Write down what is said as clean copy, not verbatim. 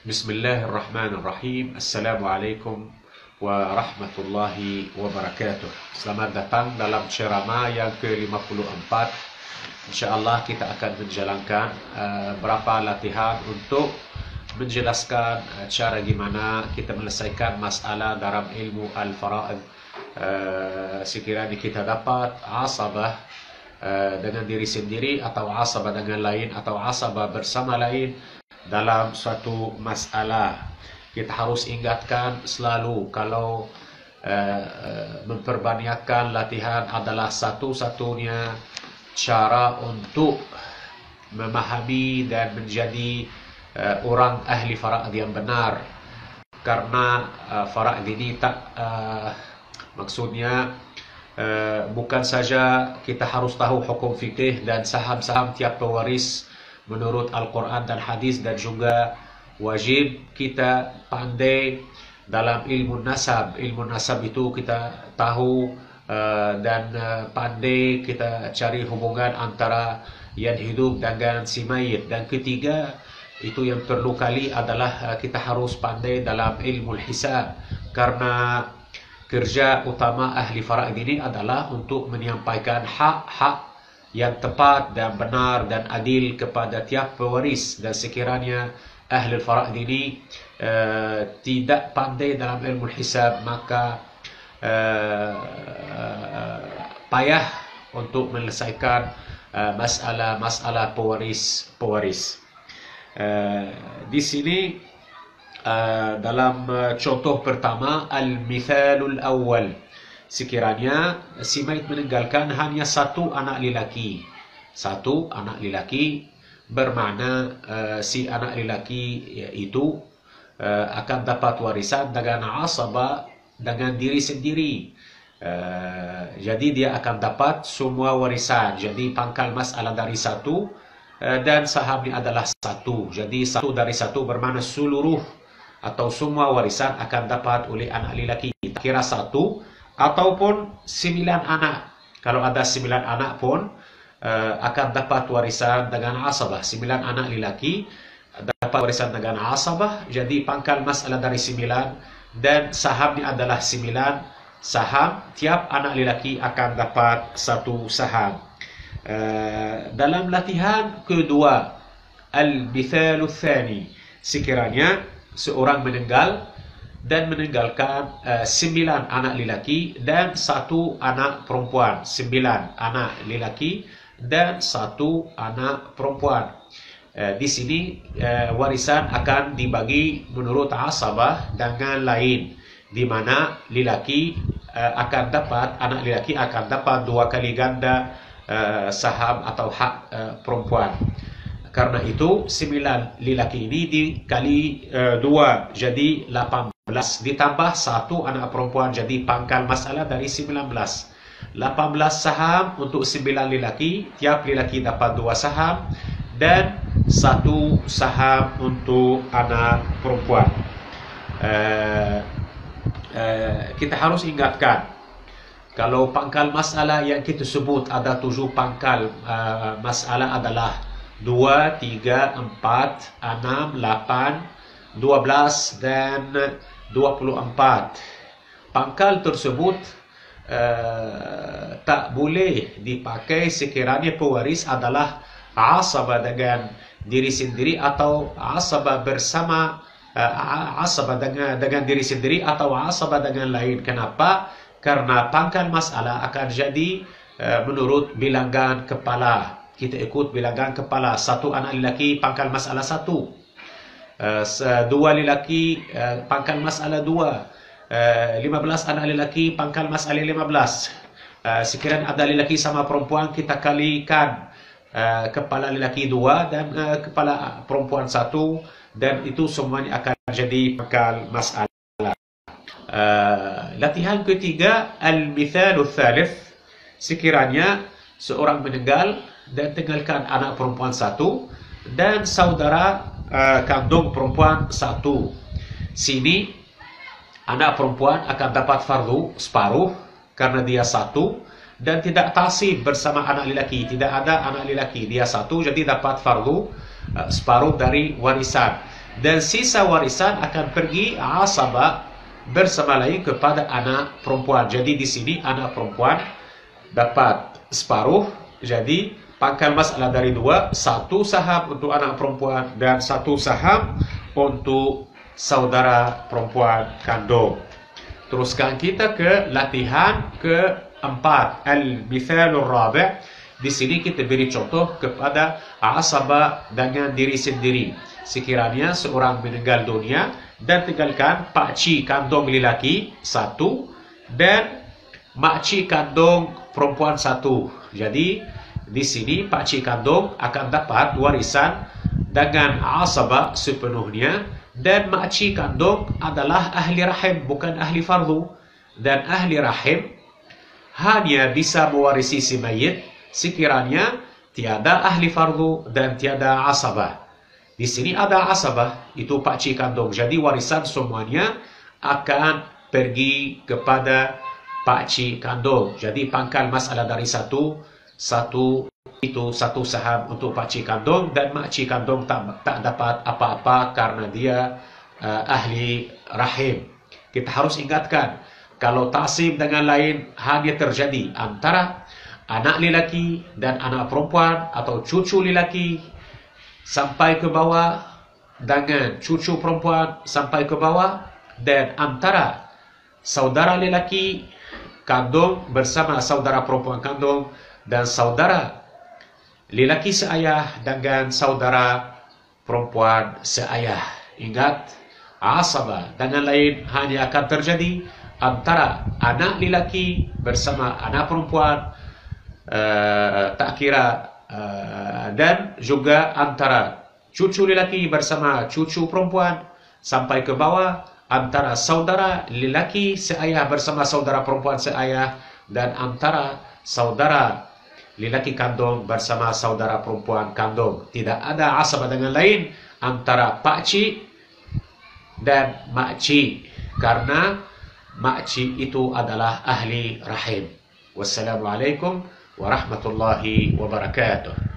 Bismillahirrahmanirrahim. Assalamualaikum warahmatullahi wabarakatuh. Selamat datang dalam ceramah yang ke-54. InsyaAllah kita akan menjalankan berapa latihan untuk menjelaskan cara gimana kita menyelesaikan masalah dalam ilmu al-fara'id. Sekiranya kita dapat asabah dengan diri sendiri atau asabah dengan lain atau asabah bersama lain dalam suatu masalah, kita harus ingatkan selalu kalau memperbanyakkan latihan adalah satu-satunya cara untuk memahami dan menjadi orang ahli fara'id yang benar. Karena fara'id ini maksudnya bukan saja kita harus tahu hukum fikih dan saham-saham tiap pewaris menurut Al-Quran dan Hadis, dan juga wajib kita pandai dalam ilmu nasab. Ilmu nasab itu kita tahu dan pandai kita cari hubungan antara yang hidup dengan si mayit. Dan ketiga, itu yang perlu kali adalah kita harus pandai dalam ilmu hisab, karena kerja utama ahli fara'id ini adalah untuk menyampaikan hak-hak yang tepat dan benar dan adil kepada tiap pewaris. Dan sekiranya ahli fara'id ini tidak pandai dalam ilmu hisab, maka payah untuk menyelesaikan masalah pewaris. Di sini dalam contoh pertama, al-mithalul awal, sekiranya si mayit meninggalkan hanya satu anak lelaki. Satu anak lelaki bermakna si anak lelaki itu akan dapat warisan dengan asabah dengan diri sendiri. Jadi dia akan dapat semua warisan. Jadi pangkal masalah dari satu dan sahamnya adalah satu. Jadi satu dari satu bermakna seluruh atau semua warisan akan dapat oleh anak lelaki. Kira satu ataupun 9 anak. Kalau ada 9 anak pun akan dapat warisan dengan asabah. 9 anak lelaki dapat warisan dengan asabah. Jadi pangkal masalah dari 9 dan sahamnya adalah 9 saham. Tiap anak lelaki akan dapat satu saham. Dalam latihan kedua, al-mithalu tsani, sekiranya seorang meninggal dan meninggalkan 9 anak lelaki dan 1 anak perempuan. 9 anak lelaki dan 1 anak perempuan. Di sini warisan akan dibagi menurut asabah dengan lain, di mana lelaki akan dapat, anak lelaki akan dapat 2 kali ganda saham atau hak perempuan. Karena itu 9 lelaki ini dikali 2 jadi 18, ditambah 1 anak perempuan, jadi pangkal masalah dari 19. 18 saham untuk 9 lelaki, tiap lelaki dapat 2 saham dan 1 saham untuk anak perempuan. Kita harus ingatkan, kalau pangkal masalah yang kita sebut ada 7 pangkal masalah adalah 2, 3, 4, 6, 8, 12 dan 24. Pangkal tersebut tak boleh dipakai sekiranya pewaris adalah asabah dengan diri sendiri atau asabah bersama, asabah dengan diri sendiri atau asabah dengan lain. Kenapa? Karena pangkal masalah akan jadi menurut bilangan kepala. Kita ikut bilangan kepala. 1 anak lelaki pangkal masalah 1, 2 lelaki pangkal masalah 2, 15 anak lelaki pangkal masalah 15. Sekiranya ada lelaki sama perempuan, kita kalikan kepala lelaki 2 dan kepala perempuan 1, dan itu semuanya akan jadi pangkal masalah. Latihan ketiga, al-mithalu tsalits, sekiranya seorang meninggal dan tinggalkan anak perempuan 1 dan saudara kandung perempuan 1. Sini anak perempuan akan dapat fardu separuh karena dia 1 dan tidak tasib bersama anak lelaki. Tidak ada anak lelaki, dia 1, jadi dapat fardu separuh dari warisan. dan sisa warisan akan pergi asaba bersama lagi kepada anak perempuan. Jadi di sini anak perempuan dapat separuh. Jadi pangkal masalah dari dua, satu saham untuk anak perempuan dan satu saham untuk saudara perempuan kandung. Teruskan kita ke latihan keempat, al-mithalur rabi'. Di sini kita beri contoh kepada asaba dengan diri sendiri. Sekiranya seorang meninggal dunia dan tinggalkan pakcik kandung lelaki satu dan makcik kandung perempuan satu. Jadi di sini pakcik kandung akan dapat warisan dengan asaba sepenuhnya, dan makcik kandung adalah ahli rahim, bukan ahli fardu. Dan ahli rahim hanya bisa mewarisi si mayit sekiranya tiada ahli fardu dan tiada asabah. Di sini ada asabah, itu pakcik kandung. Jadi warisan semuanya akan pergi kepada pakcik kandung. Jadi pangkal masalah dari satu itu satu saham untuk pakcik kandung, dan makcik kandung tak dapat apa-apa karena dia ahli rahim. Kita harus ingatkan, kalau taksim dengan lain hanya terjadi antara anak lelaki dan anak perempuan atau cucu lelaki sampai ke bawah dengan cucu perempuan sampai ke bawah, dan antara saudara lelaki kandung bersama saudara perempuan kandung dan saudara lelaki seayah dengan saudara perempuan seayah. Ingat, asabah dengan lain hanya akan terjadi antara anak lelaki bersama anak perempuan, tak kira, dan juga antara cucu lelaki bersama cucu perempuan sampai ke bawah, antara saudara lelaki seayah bersama saudara perempuan seayah, dan antara saudara lelaki kandung bersama saudara perempuan kandung. Tidak ada asabah dengan lain antara pakcik dan makcik, karena makcik itu adalah ahli rahim. Wassalamualaikum warahmatullahi wabarakatuh.